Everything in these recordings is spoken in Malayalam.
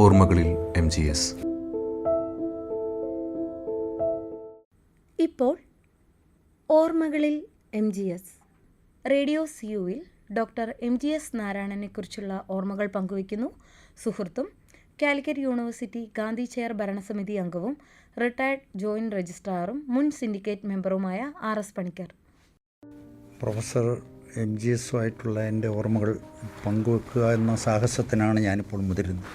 ഓർമ്മകളിൽ MGS. ഇപ്പോൾ ഓർമ്മകളിൽ MGS റേഡിയോ CUവിൽ ഡോക്ടർ MGS നാരായണനെക്കുറിച്ചുള്ള ഓർമ്മകൾ പങ്കുവയ്ക്കുന്നു സുഹൃത്തും കാലിക്കറ്റ് യൂണിവേഴ്സിറ്റി ഗാന്ധി ചെയർ ഭരണസമിതി അംഗവും റിട്ടയർഡ് ജോയിൻറ്റ് രജിസ്ട്രാറും മുൻ സിൻഡിക്കേറ്റ് മെമ്പറുമായ RS പണിക്കർ. പ്രൊഫസർ MGSുമായിട്ടുള്ള എൻ്റെ ഓർമ്മകൾ പങ്കുവെക്കുക എന്ന സാഹസത്തിനാണ് ഞാനിപ്പോൾ മുതിരുന്നത്.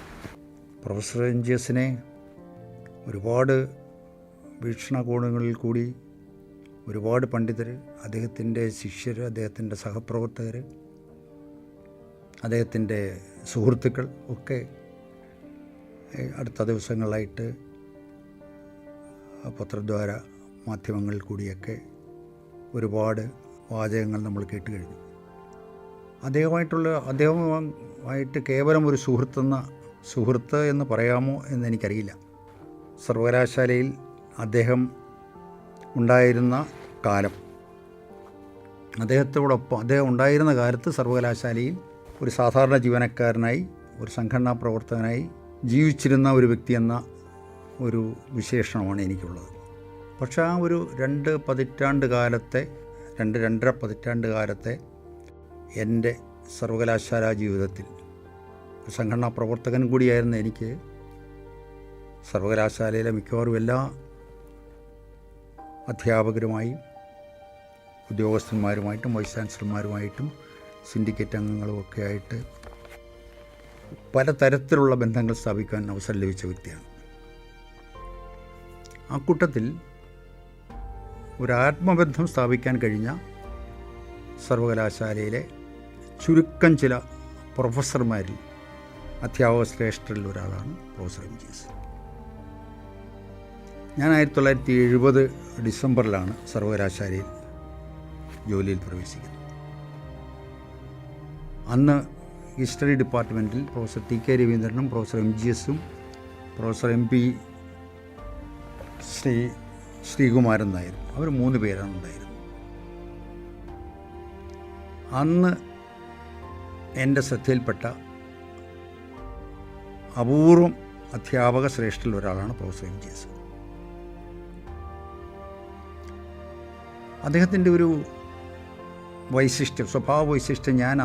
പ്രൊഫസർ MGSനെ ഒരുപാട് വീക്ഷണകോണുകളിൽ കൂടി ഒരുപാട് പണ്ഡിതർ, അദ്ദേഹത്തിൻ്റെ ശിഷ്യർ, അദ്ദേഹത്തിൻ്റെ സഹപ്രവർത്തകർ, അദ്ദേഹത്തിൻ്റെ സുഹൃത്തുക്കൾ ഒക്കെ അടുത്ത ദിവസങ്ങളായിട്ട് പത്രദ്വാര മാധ്യമങ്ങളിൽ കൂടിയൊക്കെ ഒരുപാട് വാചകങ്ങൾ നമ്മൾ കേട്ട് കഴിഞ്ഞു. അദ്ദേഹവുമായിട്ട് കേവലം ഒരു സുഹൃത്ത് എന്ന് പറയാമോ എന്നെനിക്കറിയില്ല. സർവകലാശാലയിൽ അദ്ദേഹം ഉണ്ടായിരുന്ന കാലം, അദ്ദേഹം ഉണ്ടായിരുന്ന കാലത്ത് സർവകലാശാലയിൽ ഒരു സാധാരണ ജീവനക്കാരനായി, ഒരു സംഘടനാ പ്രവർത്തകനായി ജീവിച്ചിരുന്ന ഒരു വ്യക്തി എന്ന ഒരു വിശേഷണമാണ് എനിക്കുള്ളത്. പക്ഷേ ആ ഒരു 2.5 പതിറ്റാണ്ട് കാലത്തെ എൻ്റെ സർവകലാശാലാ ജീവിതത്തിൽ ഒരു സംഘടനാ പ്രവർത്തകൻ കൂടിയായിരുന്ന എനിക്ക് സർവകലാശാലയിലെ മിക്കവാറും എല്ലാ അധ്യാപകരുമായും ഉദ്യോഗസ്ഥന്മാരുമായിട്ടും വൈസ് ചാൻസലർമാരുമായിട്ടും സിൻഡിക്കേറ്റ് അംഗങ്ങളുമൊക്കെ ആയിട്ട് പലതരത്തിലുള്ള ബന്ധങ്ങൾ സ്ഥാപിക്കാൻ അവസരം ലഭിച്ച വ്യക്തിയാണ്. ആ കൂട്ടത്തിൽ ഒരു ആത്മബന്ധം സ്ഥാപിക്കാൻ കഴിഞ്ഞ സർവകലാശാലയിലെ ചുരുക്കം ചില പ്രൊഫസർമാരിൽ, അധ്യാപക ശ്രേഷ്ഠരിൽ ഒരാളാണ് പ്രൊഫസർ MGS. ഞാൻ 1970 ഡിസംബറിലാണ് സർവകലാശാലയിൽ ജോലിയിൽ പ്രവേശിക്കുന്നത്. അന്ന് ഹിസ്റ്ററി ഡിപ്പാർട്ട്മെൻറ്റിൽ പ്രൊഫസർ TK രവീന്ദ്രനും പ്രൊഫസർ MGSും പ്രൊഫസർ MP ശ്രീകുമാരൻ നായരും, അവർ 3 പേരാണ് ഉണ്ടായിരുന്നത്. അന്ന് എൻ്റെ ശ്രദ്ധയിൽപ്പെട്ട അപൂർവം അധ്യാപക ശ്രേഷ്ഠരിൽ ഒരാളാണ് പ്രൊഫസർ MGS. അദ്ദേഹത്തിൻ്റെ ഒരു സ്വഭാവ വൈശിഷ്ട്യം ഞാൻ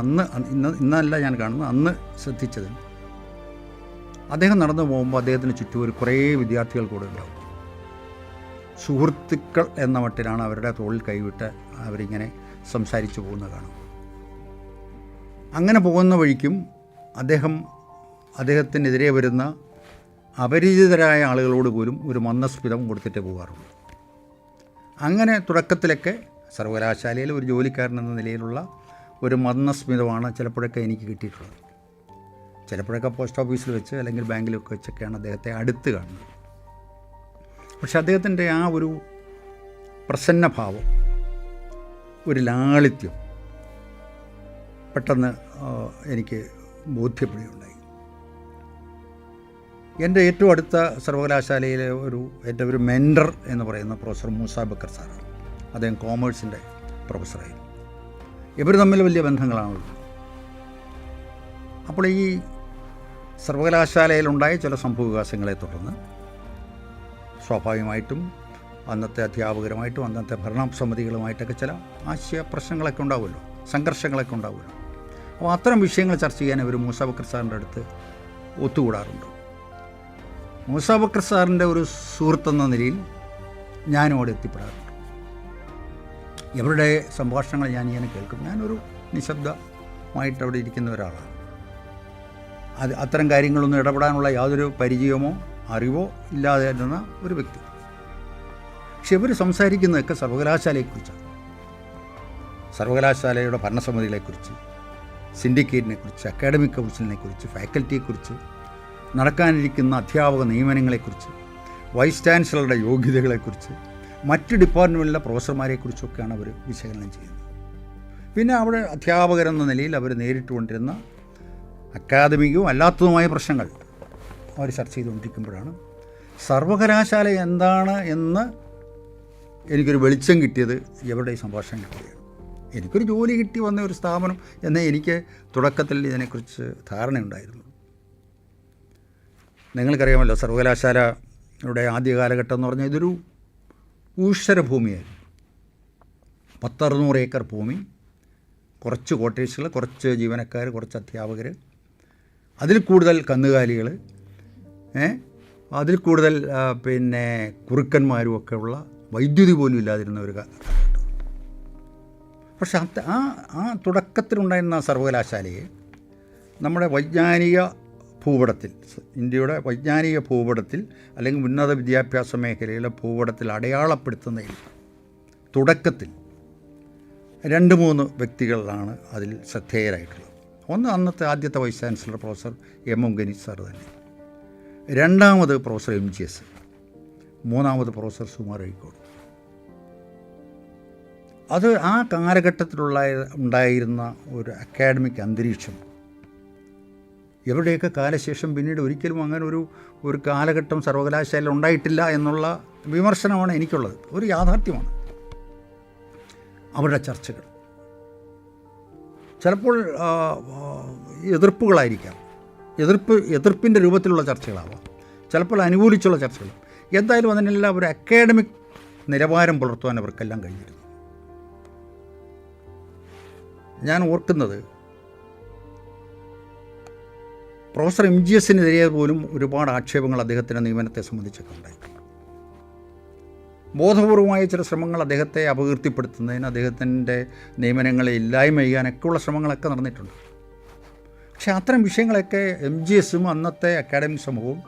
ഇന്നല്ല ഞാൻ കാണുന്നത്, അന്ന് ശ്രദ്ധിച്ചത്, അദ്ദേഹം നടന്നു പോകുമ്പോൾ അദ്ദേഹത്തിന് ചുറ്റും കുറേ വിദ്യാർത്ഥികൾ കൂടെ ഉണ്ടാവും. സുഹൃത്തുക്കൾ എന്ന മട്ടിലാണ് അവരുടെ തോളിൽ കൈവിട്ട് സംസാരിച്ചു പോകുന്നത് കാണാം. അങ്ങനെ പോകുന്ന വഴിക്കും അദ്ദേഹത്തിനെതിരെ വരുന്ന അപരിചിതരായ ആളുകളോട് പോലും ഒരു മന്ദസ്മിതം കൊടുത്തിട്ടേ പോകാറുള്ളൂ. അങ്ങനെ തുടക്കത്തിലൊക്കെ സർവകലാശാലയിൽ ഒരു ജോലിക്കാരൻ എന്ന നിലയിലുള്ള ഒരു മന്ദസ്മിതമാണ് ചിലപ്പോഴൊക്കെ എനിക്ക് കിട്ടിയിട്ടുള്ളത്. ചിലപ്പോഴൊക്കെ പോസ്റ്റ് ഓഫീസിൽ വെച്ച് അല്ലെങ്കിൽ ബാങ്കിലൊക്കെ വെച്ചൊക്കെയാണ് അദ്ദേഹത്തെ അടുത്ത് കാണുന്നത്. പക്ഷെ അദ്ദേഹത്തിൻ്റെ ആ ഒരു പ്രസന്നഭാവം, ഒരു ലാളിത്യം പെട്ടെന്ന് എനിക്ക് ബോധ്യപ്പെടുകയുണ്ടായി. എൻ്റെ ഏറ്റവും അടുത്ത സർവകലാശാലയിലെ എൻ്റെ ഒരു മെൻറ്റർ എന്ന് പറയുന്ന പ്രൊഫസർ മൂസ ബക്കർ സാറാണ്. അദ്ദേഹം കോമേഴ്സിൻ്റെ പ്രൊഫസറായിരുന്നു. ഇവർ തമ്മിൽ വലിയ ബന്ധങ്ങളാണുള്ളത്. അപ്പോൾ ഈ സർവകലാശാലയിലുണ്ടായ ചില സംഭവവികാസങ്ങളെ തുടർന്ന് സ്വാഭാവികമായിട്ടും അന്നത്തെ അധ്യാപകരുമായിട്ടും അന്നത്തെ ഭരണസമിതികളുമായിട്ടൊക്കെ ചില ആശയ പ്രശ്നങ്ങളൊക്കെ ഉണ്ടാവുമല്ലോ, സംഘർഷങ്ങളൊക്കെ ഉണ്ടാവുമല്ലോ. അപ്പോൾ അത്തരം വിഷയങ്ങൾ ചർച്ച ചെയ്യാൻ ഇവർ മൂസ ബക്കർ സാറിൻ്റെ അടുത്ത് ഒത്തുകൂടാറുണ്ട്. മൂസ ബക്കർ സാറിൻ്റെ ഒരു സുഹൃത്തെന്ന നിലയിൽ ഞാനും അവിടെ എത്തിപ്പെടാറുണ്ട്. ഇവരുടെ സംഭാഷണങ്ങൾ ഞാനിങ്ങനെ കേൾക്കും. ഞാനൊരു നിശബ്ദമായിട്ട് അവിടെ ഇരിക്കുന്ന ഒരാളാണ്. അത്തരം കാര്യങ്ങളൊന്നും ഇടപെടാനുള്ള യാതൊരു പരിചയമോ അറിവോ ഇല്ലാതെ ഇരുന്ന ഒരു വ്യക്തി. പക്ഷെ ഇവർ സംസാരിക്കുന്നതൊക്കെ സർവകലാശാലയെക്കുറിച്ചാണ്. സർവകലാശാലയുടെ ഭരണസമിതികളെക്കുറിച്ച്, സിൻഡിക്കേറ്റിനെക്കുറിച്ച്, അക്കാഡമിക് കൗൺസിലിനെക്കുറിച്ച്, ഫാക്കൽറ്റിയെക്കുറിച്ച്, നടക്കാനിരിക്കുന്ന അധ്യാപക നിയമനങ്ങളെക്കുറിച്ച്, വൈസ് ചാൻസലറുടെ യോഗ്യതകളെക്കുറിച്ച്, മറ്റ് ഡിപ്പാർട്ട്മെൻറ്റിലെ പ്രൊഫസർമാരെക്കുറിച്ചൊക്കെയാണ് അവർ വിശകലനം ചെയ്യുന്നത്. പിന്നെ അവിടെ അധ്യാപകരെന്ന നിലയിൽ അവർ നേരിട്ടുകൊണ്ടിരുന്ന അക്കാദമികവും അല്ലാത്തതുമായ പ്രശ്നങ്ങൾ അവർ ചർച്ച ചെയ്തുകൊണ്ടിരിക്കുമ്പോഴാണ് സർവകലാശാല എന്താണ് എന്ന് എനിക്കൊരു വെളിച്ചം കിട്ടിയത്. ഇവരുടെ ഈ സംഭാഷണം കിട്ടിയത് എനിക്കൊരു ജോലി കിട്ടി വന്ന ഒരു സ്ഥാപനം എന്നേ എനിക്ക് തുടക്കത്തിൽ ഇതിനെക്കുറിച്ച് ധാരണയുണ്ടായിരുന്നു. നിങ്ങൾക്കറിയാമല്ലോ, സർവകലാശാലയുടെ ആദ്യ കാലഘട്ടം എന്ന് പറഞ്ഞാൽ ഇതൊരു ഊഷര ഭൂമിയായിരുന്നു. 10-600 ഏക്കർ ഭൂമി, കുറച്ച് ക്വാർട്ടേഴ്സുകൾ, കുറച്ച് ജീവനക്കാർ, കുറച്ച് അധ്യാപകർ, അതിൽ കൂടുതൽ കന്നുകാലികൾ, അതിൽ കൂടുതൽ കുറുക്കന്മാരും ഒക്കെ ഉള്ള, വൈദ്യുതി പോലും ഇല്ലാതിരുന്ന ഒരു കാലഘട്ടം. പക്ഷെ ആ തുടക്കത്തിലുണ്ടായിരുന്ന സർവകലാശാലയെ നമ്മുടെ വൈജ്ഞാനിക ഭൂപടത്തിൽ, ഇന്ത്യയുടെ വൈജ്ഞാനിക ഭൂപടത്തിൽ അല്ലെങ്കിൽ ഉന്നത വിദ്യാഭ്യാസ മേഖലയിലെ ഭൂപടത്തിൽ അടയാളപ്പെടുത്തുന്നതിൽ തുടക്കത്തിൽ 2-3 വ്യക്തികളാണ് അതിൽ ശ്രദ്ധേയരായിട്ടുള്ളത്. ഒന്ന് അന്നത്തെ ആദ്യത്തെ vice chancellor professor M Ganesh sir തന്നെ, രണ്ടാമത് പ്രൊഫസർ MGS, മൂന്നാമത് പ്രൊഫസർ സുമാർ അഴീക്കോട്. അത് ആ കാലഘട്ടത്തിലുണ്ടായിരുന്ന ഒരു അക്കാഡമിക് അന്തരീക്ഷം എവിടെയൊക്കെ കാലശേഷം പിന്നീട് ഒരിക്കലും അങ്ങനെ ഒരു കാലഘട്ടം സർവകലാശാലയിൽ ഉണ്ടായിട്ടില്ല എന്നുള്ള വിമർശനമാണ് എനിക്കുള്ളത്. ഒരു യാഥാർത്ഥ്യമാണ്. അവരുടെ ചർച്ചകൾ ചിലപ്പോൾ എതിർപ്പുകളായിരിക്കാം, എതിർപ്പിൻ്റെ രൂപത്തിലുള്ള ചർച്ചകളാവാം, ചിലപ്പോൾ അനുകൂലിച്ചുള്ള ചർച്ചകൾ. എന്തായാലും അതിനെല്ലാം ഒരു അക്കാഡമിക് നിലവാരം പുലർത്തുവാൻ അവർക്കെല്ലാം കഴിഞ്ഞിരുന്നു. ഞാൻ ഓർക്കുന്നത് പ്രൊഫസർ MGSനെതിരെ പോലും ഒരുപാട് ആക്ഷേപങ്ങൾ അദ്ദേഹത്തിൻ്റെ നിയമനത്തെ സംബന്ധിച്ചൊക്കെ ഉണ്ടായി. ബോധപൂർവമായ ചില ശ്രമങ്ങൾ അദ്ദേഹത്തെ അപകീർത്തിപ്പെടുത്തുന്നതിന്, അദ്ദേഹത്തിൻ്റെ നിയമനങ്ങളെ ഇല്ലായ്മ ചെയ്യാനൊക്കെയുള്ള ശ്രമങ്ങളൊക്കെ നടന്നിട്ടുണ്ട്. പക്ഷേ അത്തരം വിഷയങ്ങളൊക്കെ MGSും അന്നത്തെ അക്കാഡമിക് സമൂഹവും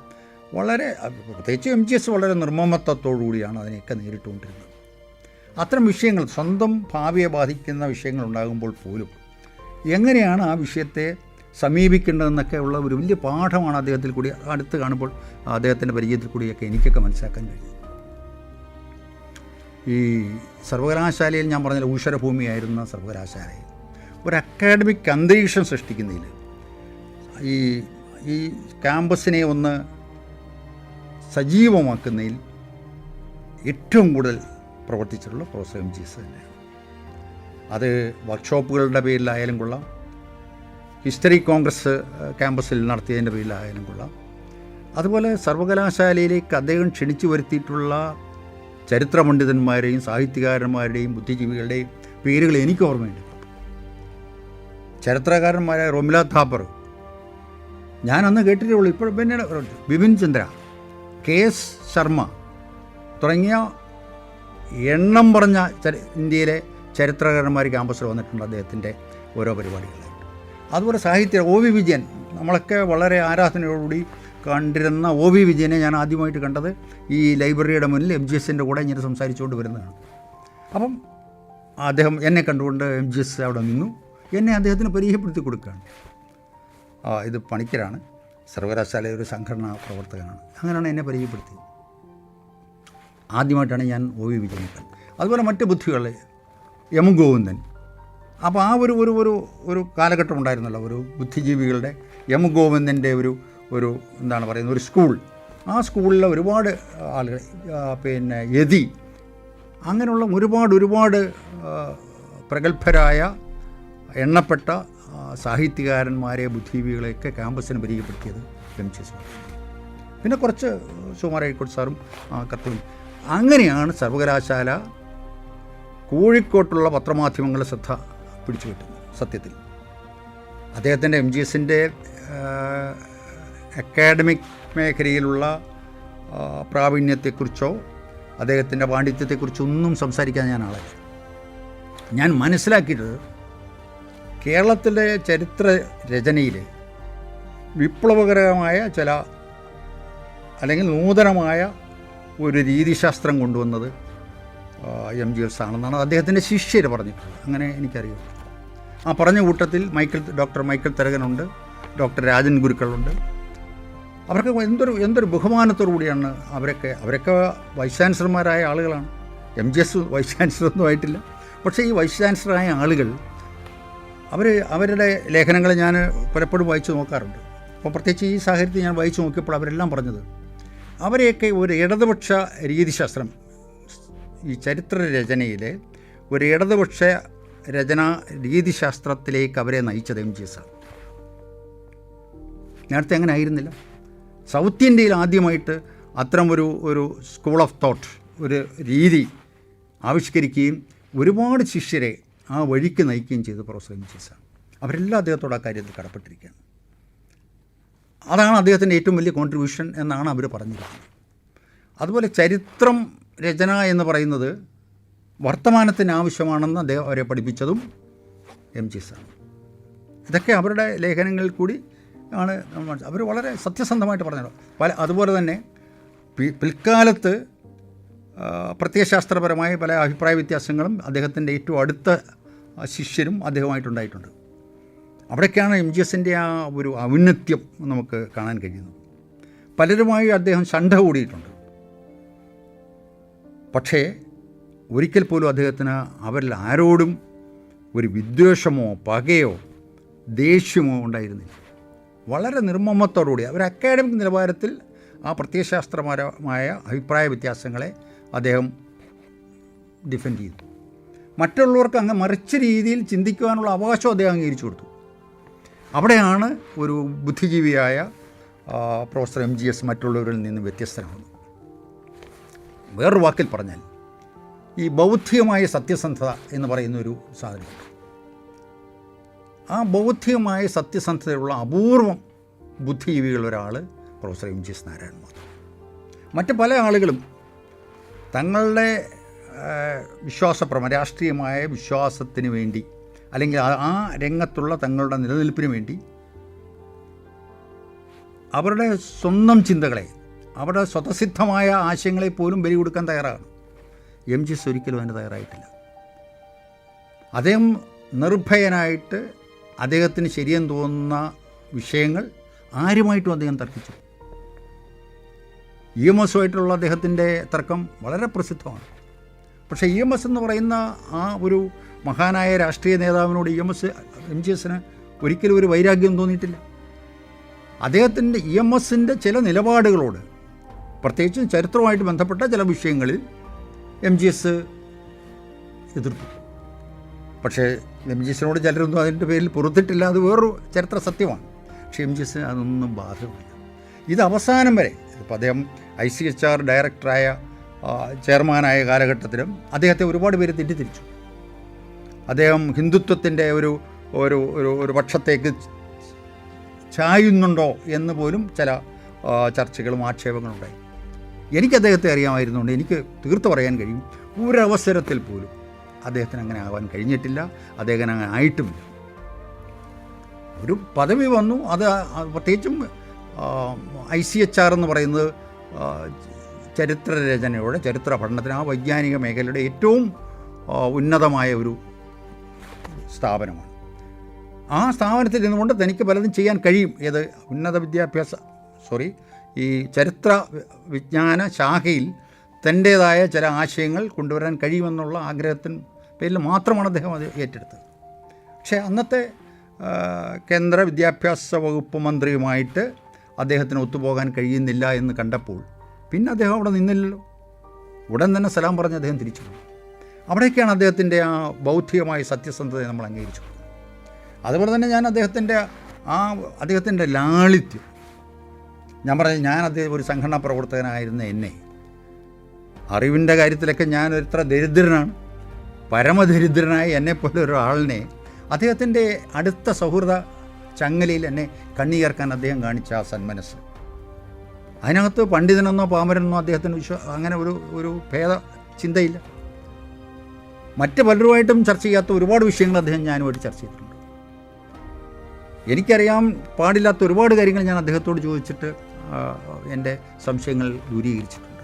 വളരെ, പ്രത്യേകിച്ച് MGS വളരെ നിർമ്മമത്വത്തോടുകൂടിയാണ് അതിനെയൊക്കെ നേരിട്ടുകൊണ്ടിരുന്നത്. അത്തരം വിഷയങ്ങൾ, സ്വന്തം ഭാവിയെ ബാധിക്കുന്ന വിഷയങ്ങൾ ഉണ്ടാകുമ്പോൾ പോലും എങ്ങനെയാണ് ആ വിഷയത്തെ സമീപിക്കേണ്ടതെന്നൊക്കെ ഉള്ള ഒരു വലിയ പാഠമാണ് അദ്ദേഹത്തിൽ കൂടി അടുത്ത് കാണുമ്പോൾ, അദ്ദേഹത്തിൻ്റെ പരിചയത്തിൽ കൂടിയൊക്കെ എനിക്കൊക്കെ മനസ്സിലാക്കാൻ കഴിയും. ഈ സർവകലാശാലയിൽ ഞാൻ പറഞ്ഞ ഊഷരഭൂമിയായിരുന്ന സർവകലാശാലയിൽ ഒരു അക്കാഡമിക് അന്തരീക്ഷം സൃഷ്ടിക്കുന്നതിൽ, ഈ ക്യാമ്പസിനെ ഒന്ന് സജീവമാക്കുന്നതിൽ ഏറ്റവും കൂടുതൽ പ്രവർത്തിച്ചിട്ടുള്ള പ്രൊഫസർ MGS തന്നെയാണ്. അത് വർക്ക്ഷോപ്പുകളുടെ പേരിലായാലും കൊള്ളാം, ഹിസ്റ്ററി കോൺഗ്രസ് ക്യാമ്പസിൽ നടത്തിയതിൻ്റെ പേരിലായാലും കൊള്ളാം, അതുപോലെ സർവകലാശാലയിലേക്ക് അദ്ദേഹം ക്ഷണിച്ചു വരുത്തിയിട്ടുള്ള ചരിത്ര പണ്ഡിതന്മാരെയും സാഹിത്യകാരന്മാരുടെയും ബുദ്ധിജീവികളുടെയും പേരുകൾ എനിക്ക് ഓർമ്മയുണ്ട്. ചരിത്രകാരന്മാരായ റൊമില താപ്പർ ഞാൻ അന്ന് കേട്ടിട്ടേ ഉള്ളൂ, ഇപ്പോൾ പിന്നീട് ബിപിൻ ചന്ദ്ര, KS ശർമ്മ തുടങ്ങിയ എണ്ണം പറഞ്ഞ ഇന്ത്യയിലെ ചരിത്രകാരന്മാർ ക്യാമ്പസിൽ വന്നിട്ടുണ്ട് അദ്ദേഹത്തിൻ്റെ ഓരോ പരിപാടികളായിട്ട്. അതുപോലെ സാഹിത്യ OV വിജയൻ, നമ്മളൊക്കെ വളരെ ആരാധനയോടുകൂടി കണ്ടിരുന്ന OV വിജയനെ ഞാൻ ആദ്യമായിട്ട് കണ്ടത് ഈ ലൈബ്രറിയുടെ മുന്നിൽ MGSൻ്റെ കൂടെ ഇങ്ങനെ സംസാരിച്ചുകൊണ്ട് വരുന്നതാണ്. അപ്പം അദ്ദേഹം എന്നെ കണ്ടുകൊണ്ട് MGS അവിടെ നിന്നു, എന്നെ അദ്ദേഹത്തിന് പരിചയപ്പെടുത്തി കൊടുക്കുകയാണ്. ഇത് പണിക്കരാണ്, സർവകലാശാലയുടെ ഒരു സംഘടനാ പ്രവർത്തകനാണ്. അങ്ങനെയാണ് എന്നെ പരിചയപ്പെടുത്തിയത്. ആദ്യമായിട്ടാണ് ഞാൻ OV വിജയനെ കണ്ടത്. അതുപോലെ മറ്റ് ബുദ്ധികൾ, M ഗോവിന്ദൻ. അപ്പോൾ ആ ഒരു കാലഘട്ടം ഉണ്ടായിരുന്നല്ലോ, ഒരു ബുദ്ധിജീവികളുടെ M ഗോവിന്ദൻ്റെ ഒരു എന്താണ് പറയുന്നത്, ഒരു സ്കൂൾ. ആ സ്കൂളിലെ ഒരുപാട് ആളുകൾ, യതി, അങ്ങനെയുള്ള ഒരുപാട് പ്രഗത്ഭരായ എണ്ണപ്പെട്ട സാഹിത്യകാരന്മാരെ, ബുദ്ധിജീവികളെയൊക്കെ ക്യാമ്പസിന് പരിചയപ്പെടുത്തിയത് MGS. പിന്നെ കുറച്ച് സുമാർ അഴീക്കോട് സാറും കത്തും. അങ്ങനെയാണ് സർവകലാശാല കോഴിക്കോട്ടുള്ള പത്രമാധ്യമങ്ങളുടെ ശ്രദ്ധ പിടിച്ചു കിട്ടുന്നത്. സത്യത്തിൽ അദ്ദേഹത്തിൻ്റെ MGSൻ്റെ അക്കാഡമിക് മേഖലയിലുള്ള പ്രാവീണ്യത്തെക്കുറിച്ചോ അദ്ദേഹത്തിൻ്റെ പാണ്ഡിത്യത്തെക്കുറിച്ചോ ഒന്നും സംസാരിക്കാൻ ഞാൻ ആളല്ല. ഞാൻ മനസ്സിലാക്കിയിട്ട് കേരളത്തിലെ ചരിത്ര രചനയിൽ വിപ്ലവകരമായ ചില അല്ലെങ്കിൽ നൂതനമായ ഒരു രീതിശാസ്ത്രം കൊണ്ടുവന്നത് MGS ആണെന്നാണ് അദ്ദേഹത്തിൻ്റെ ശിഷ്യർ പറഞ്ഞിട്ടുള്ളത്. അങ്ങനെ എനിക്കറിയാം. ആ പറഞ്ഞ കൂട്ടത്തിൽ ഡോക്ടർ മൈക്കിൾ തരകനുണ്ട്, ഡോക്ടർ രാജൻ ഗുരുക്കളുണ്ട്. അവർക്ക് എന്തൊരു ബഹുമാനത്തോടു കൂടിയാണ് അവരൊക്കെ വൈസ് ചാൻസലർമാരായ ആളുകളാണ്. MGS വൈസ് ചാൻസലറൊന്നും ആയിട്ടില്ല. പക്ഷേ ഈ വൈസ് ചാൻസലറായ ആളുകൾ അവരുടെ ലേഖനങ്ങൾ ഞാൻ പലപ്പോഴും വായിച്ചു നോക്കാറുണ്ട്. അപ്പോൾ പ്രത്യേകിച്ച് ഈ സാഹചര്യത്തിൽ ഞാൻ വായിച്ചു നോക്കിയപ്പോൾ അവരെല്ലാം പറഞ്ഞത് അവരെയൊക്കെ ഒരു ഇടതുപക്ഷ രീതിശാസ്ത്രം, ഈ ചരിത്ര രചനയിലെ ഒരു ഇടതുപക്ഷ രചനാ രീതിശാസ്ത്രത്തിലേക്ക് അവരെ നയിച്ചത് MGS ആണ്. നേരത്തെ അങ്ങനെ ആയിരുന്നില്ല. സൗത്ത് ഇന്ത്യയിൽ ആദ്യമായിട്ട് അത്തരം ഒരു സ്കൂൾ ഓഫ് തോട്ട്, ഒരു രീതി ആവിഷ്കരിക്കുകയും ഒരുപാട് ശിഷ്യരെ ആ വഴിക്ക് നയിക്കുകയും ചെയ്ത പ്രൊഫസർ MGS ആണ്. അവരെല്ലാം അദ്ദേഹത്തോട് ആ കാര്യത്തിൽ കടപ്പെട്ടിരിക്കുകയാണ്. അതാണ് അദ്ദേഹത്തിൻ്റെ ഏറ്റവും വലിയ കോൺട്രിബ്യൂഷൻ എന്നാണ് അവർ പറഞ്ഞിരിക്കുന്നത്. അതുപോലെ ചരിത്രം രചന എന്ന് പറയുന്നത് വർത്തമാനത്തിന് ആവശ്യമാണെന്ന് അദ്ദേഹം അവരെ പഠിപ്പിച്ചതും MGS ആണ്. ഇതൊക്കെ അവരുടെ ലേഖനങ്ങളിൽ കൂടി ആണ് അവർ വളരെ സത്യസന്ധമായിട്ട് പറഞ്ഞത്. അതുപോലെ തന്നെ പിൽക്കാലത്ത് പ്രത്യയശാസ്ത്രപരമായ പല അഭിപ്രായ വ്യത്യാസങ്ങളും അദ്ദേഹത്തിൻ്റെ ഏറ്റവും അടുത്ത ശിഷ്യരും അദ്ദേഹമായിട്ടുണ്ടായിട്ടുണ്ട്. അവിടേക്കാണ് MGSൻ്റെ ആ ഒരു ഔന്നത്യം നമുക്ക് കാണാൻ കഴിയുന്നത്. പലരുമായി അദ്ദേഹം ശണ്ഠ കൂടിയിട്ടുണ്ട്. പക്ഷേ ഒരിക്കൽ പോലും അദ്ദേഹത്തിന് അവരിൽ ആരോടും ഒരു വിദ്വേഷമോ പകയോ ദേഷ്യമോ ഉണ്ടായിരുന്നില്ല. വളരെ നിർമ്മമത്തോടുകൂടി അവർ അക്കാഡമിക് നിലവാരത്തിൽ ആ പ്രത്യയശാസ്ത്രപരമായ അഭിപ്രായ വ്യത്യാസങ്ങളെ അദ്ദേഹം ഡിഫെൻഡ് ചെയ്തു. മറ്റുള്ളവർക്ക് അങ്ങ് മറിച്ച രീതിയിൽ ചിന്തിക്കുവാനുള്ള അവകാശം അദ്ദേഹം അംഗീകരിച്ചു കൊടുത്തു. അവിടെയാണ് ഒരു ബുദ്ധിജീവിയായ പ്രൊഫസർ MGS മറ്റുള്ളവരിൽ നിന്ന് വ്യത്യസ്തനാകുന്നത്. വേറൊരു വാക്കിൽ പറഞ്ഞാൽ ഈ ബൗദ്ധികമായ സത്യസന്ധത എന്ന് പറയുന്നൊരു സാധനമുണ്ട്. ആ ബൗദ്ധികമായ സത്യസന്ധതയുള്ള അപൂർവം ബുദ്ധിജീവികളൊരാൾ പ്രൊഫസർ MGS നാരായണൻ മാത്രം. മറ്റ് പല ആളുകളും തങ്ങളുടെ രാഷ്ട്രീയമായ വിശ്വാസത്തിന് വേണ്ടി അല്ലെങ്കിൽ ആ രംഗത്തുള്ള തങ്ങളുടെ നിലനിൽപ്പിന് വേണ്ടി അവരുടെ സ്വന്തം ചിന്തകളെ, അവരുടെ സ്വതസിദ്ധമായ ആശയങ്ങളെ പോലും ബലി കൊടുക്കാൻ തയ്യാറാണ്. MGS ഒരിക്കലും അതിന് തയ്യാറായിട്ടില്ല. അദ്ദേഹം നിർഭയനായിട്ട് അദ്ദേഹത്തിന് ശരിയെന്ന് തോന്നുന്ന വിഷയങ്ങൾ ആരുമായിട്ടും അദ്ദേഹം തർക്കിച്ചു. EMSുമായിട്ടുള്ള അദ്ദേഹത്തിൻ്റെ തർക്കം വളരെ പ്രസിദ്ധമാണ്. പക്ഷേ EMS എന്ന് പറയുന്ന ആ ഒരു മഹാനായ രാഷ്ട്രീയ നേതാവിനോട് MGSന് ഒരിക്കലും ഒരു വൈരാഗ്യം തോന്നിയിട്ടില്ല. അദ്ദേഹത്തിൻ്റെ EMSൻ്റെ ചില നിലപാടുകളോട്, പ്രത്യേകിച്ചും ചരിത്രവുമായിട്ട് ബന്ധപ്പെട്ട ചില വിഷയങ്ങളിൽ MGS എതിർത്തു. പക്ഷേ MGSനോട് ചിലരൊന്നും അതിൻ്റെ പേരിൽ പുറത്തിട്ടില്ല. അത് വേറൊരു ചരിത്ര സത്യമാണ്. പക്ഷേ MGS അതൊന്നും ബാധകമില്ല. ഇത് അവസാനം വരെ ഇപ്പോൾ അദ്ദേഹം ICHR ഡയറക്ടറായ ചെയർമാനായ കാലഘട്ടത്തിലും അദ്ദേഹത്തെ ഒരുപാട് പേര് തെറ്റിദ്ധരിച്ചു. അദ്ദേഹം ഹിന്ദുത്വത്തിൻ്റെ ഒരു ഒരു ഒരു പക്ഷത്തേക്ക് ചായുന്നുണ്ടോ എന്ന് പോലും ചില ചർച്ചകളും ആക്ഷേപങ്ങളുണ്ടായി. എനിക്ക് അദ്ദേഹത്തെ അറിയാമായിരുന്നുകൊണ്ട് എനിക്ക് തീർത്ത് പറയാൻ കഴിയും, ഒരവസരത്തിൽ പോലും അദ്ദേഹത്തിന് അങ്ങനെ ആവാൻ കഴിഞ്ഞിട്ടില്ല. അദ്ദേഹത്തിന് അങ്ങനെ ആയിട്ടുമില്ല. ഒരു പദവി വന്നു, അത് പ്രത്യേകിച്ചും ICHR എന്ന് പറയുന്നത് ചരിത്രരചനയുടെ, ചരിത്ര പഠനത്തിന്, ആ വൈജ്ഞാനിക മേഖലയുടെ ഏറ്റവും ഉന്നതമായ ഒരു സ്ഥാപനമാണ്. ആ സ്ഥാപനത്തിൽ നിന്നുകൊണ്ട് തനിക്ക് പലതും ചെയ്യാൻ കഴിയും. ഏത് ഉന്നത ഈ ചരിത്ര വിജ്ഞാന ശാഖയിൽ തൻ്റേതായ ചില ആശയങ്ങൾ കൊണ്ടുവരാൻ കഴിയുമെന്നുള്ള ആഗ്രഹത്തിന് പേരിൽ മാത്രമാണ് അദ്ദേഹം അത് ഏറ്റെടുത്തത്. പക്ഷേ അന്നത്തെ കേന്ദ്ര വിദ്യാഭ്യാസ വകുപ്പ് മന്ത്രിയുമായിട്ട് അദ്ദേഹത്തിന് ഒത്തുപോകാൻ കഴിയുന്നില്ല എന്ന് കണ്ടപ്പോൾ പിന്നെ അദ്ദേഹം അവിടെ നിന്നില്ലല്ലോ. ഉടൻ തന്നെ സലാം പറഞ്ഞ് അദ്ദേഹം തിരിച്ചു പോയി. അവിടേക്കാണ് അദ്ദേഹത്തിൻ്റെ ആ ബൗദ്ധികമായ സത്യസന്ധതയെ നമ്മൾ അംഗീകരിച്ചു. അതുപോലെ തന്നെ ഞാൻ അദ്ദേഹത്തിൻ്റെ ലാളിത്യം, ഞാൻ അദ്ദേഹം ഒരു സംഘടനാ പ്രവർത്തകനായിരുന്ന എന്നെ, അറിവിൻ്റെ കാര്യത്തിലൊക്കെ ഞാൻ എത്ര ദരിദ്രനാണ്, പരമദരിദ്രനായ എന്നെപ്പോലെ ഒരാളിനെ അദ്ദേഹത്തിൻ്റെ അടുത്ത സൗഹൃദ ചങ്ങലയിൽ എന്നെ കണ്ണീർക്കാൻ അദ്ദേഹം കാണിച്ച ആ സന്മനസ്, അതിനകത്ത് പണ്ഡിതനെന്നോ പാമരനെന്നോ അദ്ദേഹത്തിന് അങ്ങനെ ഒരു ഭേദ ചിന്തയില്ല. മറ്റ് പലരുമായിട്ടും ചർച്ച ചെയ്യാത്ത ഒരുപാട് വിഷയങ്ങൾ അദ്ദേഹം ഞാനുമായിട്ട് ചർച്ച ചെയ്തിട്ടുണ്ട്. എനിക്കറിയാൻ പാടില്ലാത്ത ഒരുപാട് കാര്യങ്ങൾ ഞാൻ അദ്ദേഹത്തോട് ചോദിച്ചിട്ട് എൻ്റെ സംശയങ്ങൾ ദൂരീകരിച്ചിട്ടുണ്ട്.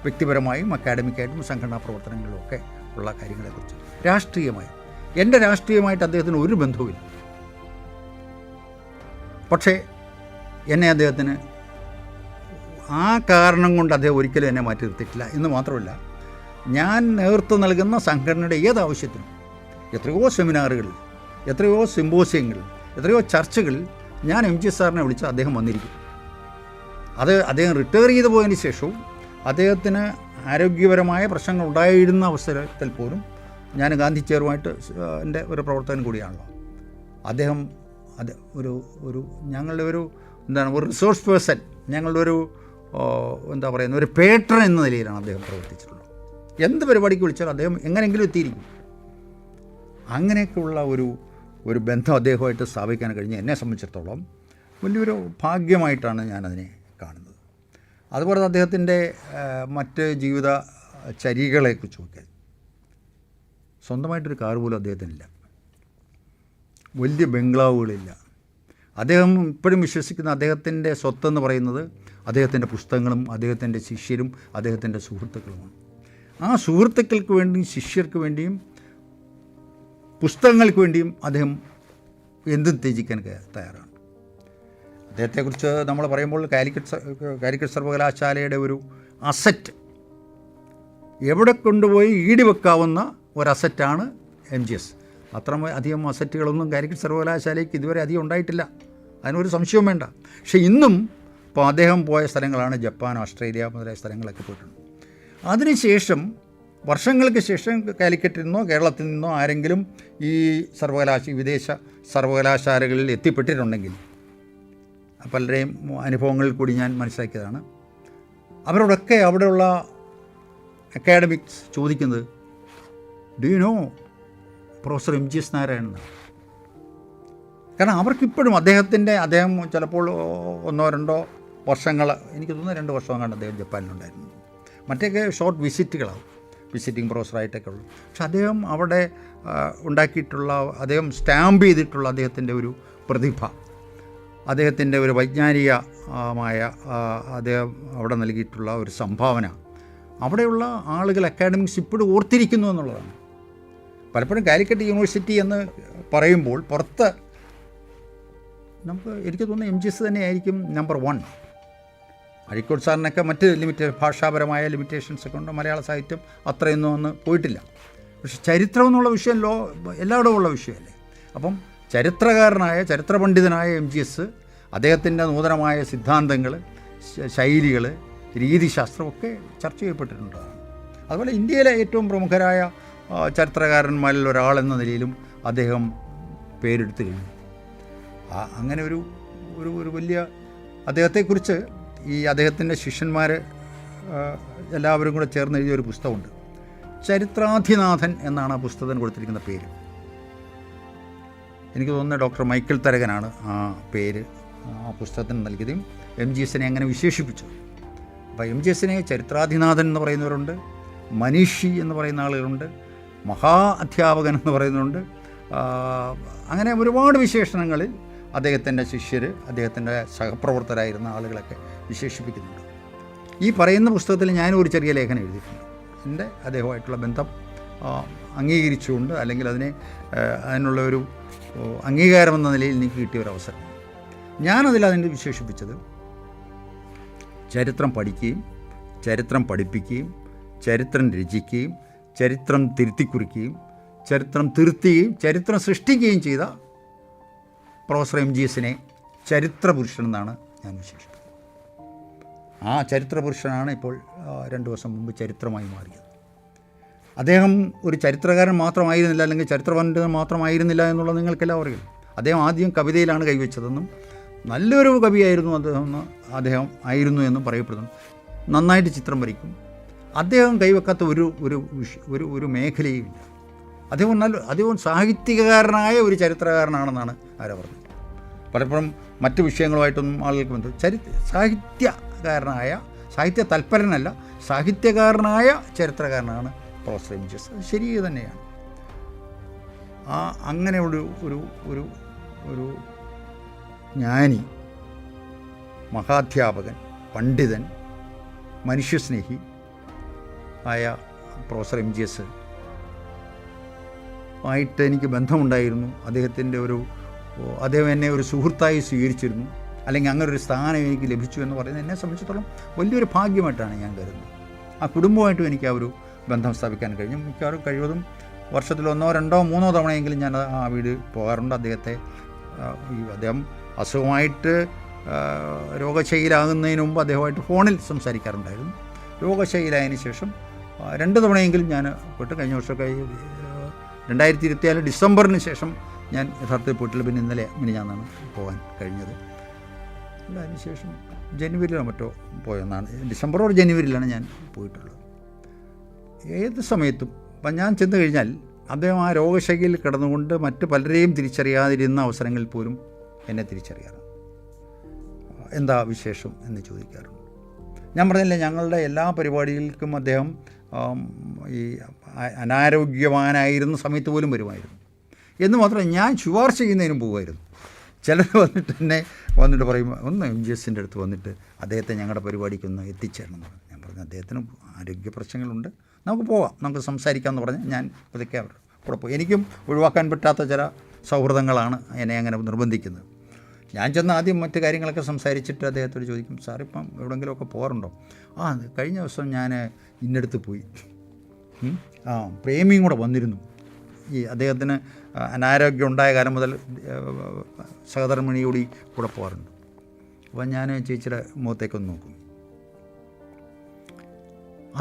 വ്യക്തിപരമായും അക്കാഡമിക്കായിട്ടും സംഘടനാ പ്രവർത്തനങ്ങളിലും ഒക്കെ ഉള്ള കാര്യങ്ങളെക്കുറിച്ച്. എൻ്റെ രാഷ്ട്രീയമായിട്ട് അദ്ദേഹത്തിന് ഒരു ബന്ധവുമില്ല. പക്ഷേ എന്നെ അദ്ദേഹത്തിന് ആ കാരണം കൊണ്ട് അദ്ദേഹം ഒരിക്കലും എന്നെ മാറ്റി നിർത്തിയിട്ടില്ല എന്ന് മാത്രമല്ല, ഞാൻ നേതൃത്വം നൽകുന്ന സംഘടനയുടെ ഏതാവശ്യത്തിനും എത്രയോ സെമിനാറുകളിൽ, എത്രയോ സിമ്പോസിയങ്ങളിൽ, എത്രയോ ചർച്ചകളിൽ ഞാൻ MGS സാറിനെ വിളിച്ച് അദ്ദേഹം വന്നിരിക്കും. അത് അദ്ദേഹം റിട്ടയർ ചെയ്തു പോയതിന് ശേഷവും അദ്ദേഹത്തിന് ആരോഗ്യപരമായ പ്രശ്നങ്ങൾ ഉണ്ടായിരുന്ന അവസരത്തിൽ പോലും, ഞാൻ ഗാന്ധി ചെയറുമായിട്ട് എൻ്റെ ഒരു പ്രവർത്തകൻ കൂടിയാണല്ലോ, അദ്ദേഹം ഒരു ഞങ്ങളുടെ ഒരു റിസോഴ്സ് പേഴ്സൺ ഞങ്ങളുടെ ഒരു എന്താ പറയുന്ന ഒരു പേട്രൺ എന്ന നിലയിലാണ് അദ്ദേഹം പ്രവർത്തിച്ചിട്ടുള്ളത്. എന്ത് പരിപാടിക്ക് വിളിച്ചാലും അദ്ദേഹം എങ്ങനെയെങ്കിലും എത്തിയിരിക്കും. അങ്ങനെയൊക്കെയുള്ള ഒരു ബന്ധം അദ്ദേഹമായിട്ട് സ്ഥാപിക്കാൻ കഴിഞ്ഞ് എന്നെ സംബന്ധിച്ചിടത്തോളം വലിയൊരു ഭാഗ്യമായിട്ടാണ് ഞാനതിനെ കാണുന്നത്. അതുപോലെ അദ്ദേഹത്തിൻ്റെ മറ്റ് ജീവിത ചര്യകളെക്കുറിച്ച് നോക്കിയാൽ സ്വന്തമായിട്ടൊരു കാർ പോലും അദ്ദേഹത്തിനില്ല, വലിയ ബംഗ്ലാവുകളില്ല. അദ്ദേഹം ഇപ്പോഴും വിശ്വസിക്കുന്ന അദ്ദേഹത്തിൻ്റെ സ്വത്തെന്ന് പറയുന്നത് അദ്ദേഹത്തിൻ്റെ പുസ്തകങ്ങളും അദ്ദേഹത്തിൻ്റെ ശിഷ്യരും അദ്ദേഹത്തിൻ്റെ സുഹൃത്തുക്കളുമാണ്. ആ സുഹൃത്തുക്കൾക്ക് വേണ്ടിയും ശിഷ്യർക്ക് വേണ്ടിയും പുസ്തകങ്ങൾക്ക് വേണ്ടിയും അദ്ദേഹം എന്തും ത്യജിക്കാൻ തയ്യാറാണ്. അദ്ദേഹത്തെക്കുറിച്ച് നമ്മൾ പറയുമ്പോൾ കാലിക്കറ്റ് സർവകലാശാലയുടെ ഒരു അസറ്റ്, എവിടെ കൊണ്ടുപോയി ഈടിവെക്കാവുന്ന ഒരസറ്റാണ് MGS. അത്ര അധികം അസറ്റുകളൊന്നും കാലിക്കറ്റ് സർവകലാശാലയ്ക്ക് ഇതുവരെ അധികം ഉണ്ടായിട്ടില്ല, അതിനൊരു സംശയവും വേണ്ട. പക്ഷേ ഇന്നും ഇപ്പോൾ അദ്ദേഹം പോയ സ്ഥലങ്ങളാണ് ജപ്പാൻ, ഓസ്ട്രേലിയ മുതലായ സ്ഥലങ്ങളൊക്കെ പോയിട്ടുണ്ട്. അതിനുശേഷം വർഷങ്ങൾക്ക് ശേഷം കാലിക്കറ്റിൽ നിന്നോ കേരളത്തിൽ നിന്നോ ആരെങ്കിലും ഈ വിദേശ സർവകലാശാലകളിൽ എത്തിപ്പെട്ടിട്ടുണ്ടെങ്കിൽ പലരെയും അനുഭവങ്ങളിൽ കൂടി ഞാൻ മനസ്സിലാക്കിയതാണ്, അവരോടൊക്കെ അവിടെയുള്ള അക്കാഡമിക്സ് ചോദിക്കുന്നത് do you know professor MGS Narayanan. കാരണം അവർക്കിപ്പോഴും അദ്ദേഹം ചിലപ്പോൾ 1-2 വർഷങ്ങൾ, എനിക്ക് തോന്നുന്നു 2 വർഷം കണ്ട് അദ്ദേഹം ജപ്പാനിലുണ്ടായിരുന്നു. മറ്റൊക്കെ ഷോർട്ട് വിസിറ്റുകളാവും, വിസിറ്റിംഗ് പ്രൊഫസറായിട്ടൊക്കെ ഉള്ളു. പക്ഷെ അദ്ദേഹം അവിടെ ഉണ്ടാക്കിയിട്ടുള്ള, അദ്ദേഹം സ്റ്റാമ്പ് ചെയ്തിട്ടുള്ള അദ്ദേഹത്തിൻ്റെ ഒരു പ്രതിഭ, അദ്ദേഹത്തിൻ്റെ ഒരു വൈജ്ഞാനികമായ അദ്ദേഹം അവിടെ നൽകിയിട്ടുള്ള ഒരു സംഭാവന അവിടെയുള്ള ആളുകൾ, അക്കാഡമിക്സ് ഇപ്പോഴും ഓർത്തിരിക്കുന്നു എന്നുള്ളതാണ്. പലപ്പോഴും കാലിക്കറ്റ് യൂണിവേഴ്സിറ്റി എന്ന് പറയുമ്പോൾ പുറത്ത് എനിക്ക് തോന്നുന്നു MGS തന്നെയായിരിക്കും നമ്പർ 1. അഴീക്കോട് സാറിനൊക്കെ മറ്റ് ഭാഷാപരമായ ലിമിറ്റേഷൻസൊക്കെ ഉണ്ട്, മലയാള സാഹിത്യം അത്രയൊന്നും ഒന്ന് പോയിട്ടില്ല. പക്ഷെ ചരിത്രം എന്നുള്ള വിഷയം എല്ലായിടവും ഉള്ള വിഷയമല്ലേ. അപ്പം ചരിത്ര പണ്ഡിതനായ MGS അദ്ദേഹത്തിൻ്റെ നൂതനമായ സിദ്ധാന്തങ്ങൾ, ശൈലികൾ, രീതിശാസ്ത്രമൊക്കെ ചർച്ച ചെയ്യപ്പെട്ടിട്ടുണ്ടാകും. അതുപോലെ ഇന്ത്യയിലെ ഏറ്റവും പ്രമുഖരായ ചരിത്രകാരന്മാരിൽ ഒരാളെന്ന നിലയിലും അദ്ദേഹം പേരെടുത്തു കഴിഞ്ഞു. അങ്ങനെ ഒരു വലിയ അദ്ദേഹത്തെക്കുറിച്ച് അദ്ദേഹത്തിൻ്റെ ശിഷ്യന്മാർ എല്ലാവരും കൂടെ ചേർന്ന് എഴുതിയൊരു പുസ്തകമുണ്ട്. ചരിത്രാധിനാഥൻ എന്നാണ് ആ പുസ്തകത്തിന് കൊടുത്തിരിക്കുന്ന പേര്. എനിക്ക് തോന്നുന്നത് ഡോക്ടർ മൈക്കിൾ തരകനാണ് ആ പേര് ആ പുസ്തകത്തിന് നൽകിയതും MGSനെ അങ്ങനെ വിശേഷിപ്പിച്ചു. അപ്പോൾ MGSനെ ചരിത്രാധിനാഥൻ എന്ന് പറയുന്നവരുണ്ട്, മനീഷി എന്ന് പറയുന്ന ആളുകളുണ്ട്, മഹാ അധ്യാപകൻ എന്ന് പറയുന്നുണ്ട്. അങ്ങനെ ഒരുപാട് വിശേഷണങ്ങളിൽ അദ്ദേഹത്തിൻ്റെ ശിഷ്യർ, അദ്ദേഹത്തിൻ്റെ സഹപ്രവർത്തകരായിരുന്ന ആളുകളൊക്കെ വിശേഷിപ്പിക്കുന്നുണ്ട്. ഈ പറയുന്ന പുസ്തകത്തിൽ ഞാനും ഒരു ചെറിയ ലേഖനം എഴുതിയിട്ടുണ്ട്. എൻ്റെ അദ്ദേഹമായിട്ടുള്ള ബന്ധം അംഗീകരിച്ചുകൊണ്ട്, അല്ലെങ്കിൽ അതിനുള്ള ഒരു അംഗീകാരം എന്ന നിലയിൽ എനിക്ക് കിട്ടിയ ഒരു അവസരം. അതിനെ വിശേഷിപ്പിച്ചത് ചരിത്രം പഠിക്കുകയും ചരിത്രം പഠിപ്പിക്കുകയും ചരിത്രം രചിക്കുകയും ചരിത്രം തിരുത്തിക്കുറിക്കുകയും ചരിത്രം തിരുത്തുകയും ചരിത്രം സൃഷ്ടിക്കുകയും ചെയ്ത പ്രൊഫസർ MGSനെ ചരിത്രപുരുഷൻ എന്നാണ് ഞാൻ വിശേഷിപ്പിക്കുന്നത്. ആ ചരിത്രപുരുഷനാണ് ഇപ്പോൾ 2 ദിവസം മുമ്പ് ചരിത്രമായി മാറിയത്. അദ്ദേഹം ഒരു ചരിത്രകാരൻ മാത്രമായിരുന്നില്ല, അല്ലെങ്കിൽ ചരിത്രപണ്ഡിതൻ മാത്രമായിരുന്നില്ല എന്നുള്ളത് നിങ്ങൾക്കെല്ലാം അറിയില്ല. അദ്ദേഹം ആദ്യം കവിതയിലാണ് കൈവച്ചതെന്നും നല്ലൊരു കവിയായിരുന്നു അദ്ദേഹം ആയിരുന്നു എന്നും പറയപ്പെടുന്നു. നന്നായിട്ട് ചിത്രം വരയ്ക്കും. അദ്ദേഹം കൈവെക്കാത്ത ഒരു മേഖലയുമില്ല. അദ്ദേഹം സാഹിത്യകാരനായ ഒരു ചരിത്രകാരനാണെന്നാണ് ആരോ പറഞ്ഞത്. പലപ്പോഴും മറ്റ് വിഷയങ്ങളുമായിട്ടൊന്നും ആളുകൾക്ക് ബന്ധം. സാഹിത്യ തൽപരനല്ല, സാഹിത്യകാരനായ ചരിത്രകാരനാണ് പ്രൊഫസർ MGS. അത് ശരി തന്നെയാണ്. അങ്ങനെ ഒരു ജ്ഞാനി, മഹാധ്യാപകൻ, പണ്ഡിതൻ, മനുഷ്യസ്നേഹി ആയ പ്രൊഫസർ MGS ആയിട്ട് എനിക്ക് ബന്ധമുണ്ടായിരുന്നു. അദ്ദേഹം എന്നെ ഒരു സുഹൃത്തായി സ്വീകരിച്ചിരുന്നു, അല്ലെങ്കിൽ അങ്ങനെ ഒരു സ്ഥാനം എനിക്ക് ലഭിച്ചു എന്ന് പറയുന്നത് എന്നെ സംബന്ധിച്ചിടത്തോളം വലിയൊരു ഭാഗ്യമായിട്ടാണ് ഞാൻ കരുതുന്നത്. ആ കുടുംബമായിട്ടും എനിക്ക് ആ ഒരു ബന്ധം സ്ഥാപിക്കാൻ കഴിഞ്ഞു. മിക്കവാറും കഴിവതും വർഷത്തിൽ 1, 2, 3 തവണയെങ്കിലും ഞാൻ ആ വീട് പോകാറുണ്ട്. അദ്ദേഹം അസുഖമായിട്ട് രോഗശൈലാകുന്നതിന് മുമ്പ് അദ്ദേഹമായിട്ട് ഫോണിൽ സംസാരിക്കാറുണ്ടായിരുന്നു. രോഗശൈലായതിനു ശേഷം 2 തവണയെങ്കിലും ഞാൻ പോയിട്ട്, കഴിഞ്ഞ വർഷം 2024 ഡിസംബറിന് ശേഷം ഞാൻ യഥാർത്ഥത്തിൽ പോയിട്ടില്ല. പിന്നെ ഇന്നലെ മിനിഞ്ഞാന്നാണ് പോകാൻ കഴിഞ്ഞത്. അതിനുശേഷം ജനുവരിയിലോ മറ്റോ പോയെന്നാണ്, ഡിസംബറോ ജനുവരിയിലാണ് ഞാൻ പോയിട്ടുള്ളത്. ഏത് സമയത്തും അപ്പം ഞാൻ ചെന്ന് കഴിഞ്ഞാൽ അദ്ദേഹം ആ രോഗശൈലിയിൽ കിടന്നുകൊണ്ട് മറ്റ് പലരെയും തിരിച്ചറിയാതിരുന്ന അവസരങ്ങളിൽ പോലും എന്നെ തിരിച്ചറിയാറ്. എന്താ വിശേഷം എന്ന് ചോദിക്കാറുണ്ട്. ഞാൻ പറഞ്ഞില്ലേ, ഞങ്ങളുടെ എല്ലാ പരിപാടികൾക്കും അദ്ദേഹം ഈ അനാരോഗ്യവാനായിരുന്ന സമയത്ത് പോലും വരുമായിരുന്നു. എന്ന് മാത്രമല്ല, ഞാൻ ശുപാർശ ചെയ്യുന്നതിനും പോകുമായിരുന്നു. ചിലർ വന്നിട്ട് പറയും, ഒന്ന് MGSൻ്റെ അടുത്ത് വന്നിട്ട് അദ്ദേഹത്തെ ഞങ്ങളുടെ പരിപാടിക്കൊന്ന് എത്തിച്ചേരണം എന്ന് പറഞ്ഞു. ഞാൻ പറഞ്ഞു, അദ്ദേഹത്തിന് ആരോഗ്യ പ്രശ്നങ്ങളുണ്ട്, നമുക്ക് പോവാം, നമുക്ക് സംസാരിക്കാമെന്ന് പറഞ്ഞ് ഞാൻ പതുക്കെ അവർ കൂടെ പോയി. എനിക്കും ഒഴിവാക്കാൻ പറ്റാത്ത ചില സൗഹൃദങ്ങളാണ് എന്നെ അങ്ങനെ നിർബന്ധിക്കുന്നത്. ഞാൻ ചെന്ന് ആദ്യം മറ്റു കാര്യങ്ങളൊക്കെ സംസാരിച്ചിട്ട് അദ്ദേഹത്തോട് ചോദിക്കും, സാർ ഇപ്പം എവിടെയെങ്കിലുമൊക്കെ പോകാറുണ്ടോ? കഴിഞ്ഞ ദിവസം ഞാൻ ഇന്നടുത്ത് പോയി, പ്രേമിയും കൂടെ വന്നിരുന്നു. ഈ അദ്ദേഹത്തിന് അനാരോഗ്യം ഉണ്ടായ കാലം മുതൽ സഹധർമ്മിണിയോടി കൂടെ പോകാറുണ്ട്. അപ്പം ഞാൻ ചേച്ചിയുടെ മുഖത്തേക്കൊന്ന് നോക്കും.